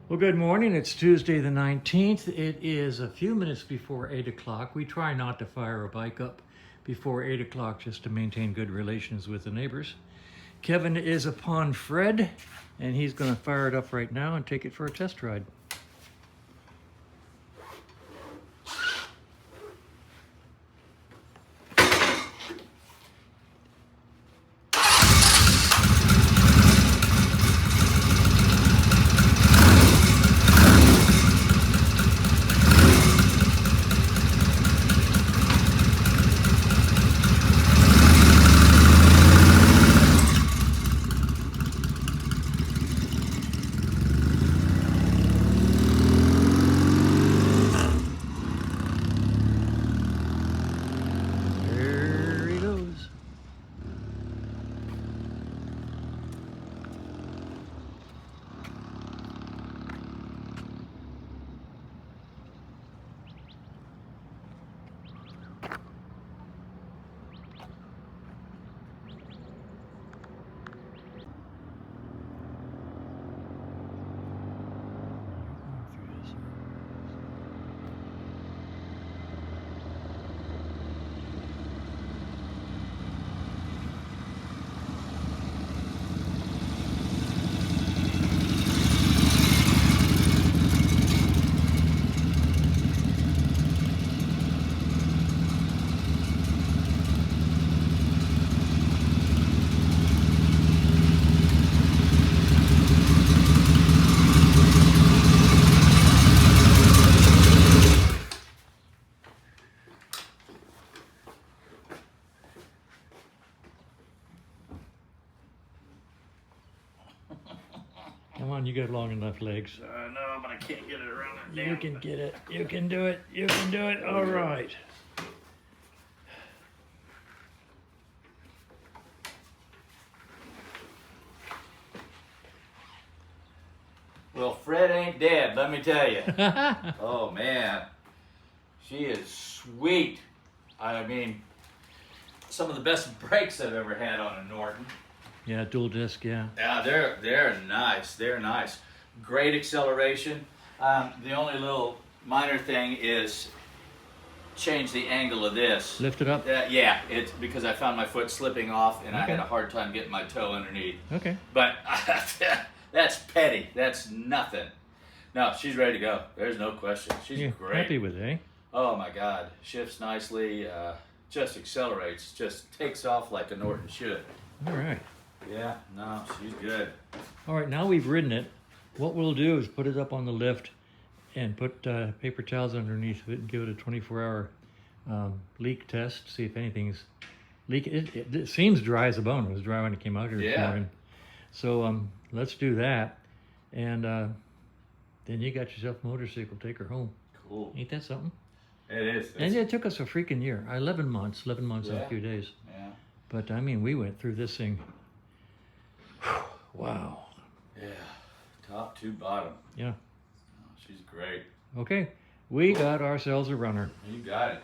Well, good morning. It's Tuesday the 19th. It is a few minutes before 8 o'clock. We try not to fire a bike up before 8 o'clock just to maintain good relations with the neighbors. Kevin is upon Fred, and he's going to fire it up right now and take it for a test ride. There he goes. Come on, you got long enough legs. No, but I can't get it around there. You can get it. You can do it. You can do it. All right. Well, Fred ain't dead, let me tell you. Oh, man. She is sweet. I mean, some of the best brakes I've ever had on a Norton. Yeah, dual disc, yeah. Yeah, they're nice. They're nice. Great acceleration. The only little minor thing is change the angle of this. Lift it up? Yeah, it's because I found my foot slipping off and I Okay. had a hard time getting my toe underneath. Okay. But that's petty. That's nothing. No, she's ready to go. There's no question. She's You're great. happy with it, eh? Oh my God. Shifts nicely. Just accelerates. Just takes off like a Norton should. All right. Yeah, no, she's good. All right, now we've ridden it. What we'll do is put it up on the lift and put paper towels underneath of it and give it a 24-hour leak test, see if anything's leaking. It seems dry as a bone. It was dry when it came out here this Yeah. morning. So let's do that. And then you got yourself a motorcycle, take her home. Cool. Ain't that something? It is. And it took us a freaking year. 11 months and Yeah. a few days. Yeah. But I mean, we went through this thing. Wow. Yeah. Top to bottom. Yeah. Oh, she's great. Okay. We got ourselves a runner. You got it.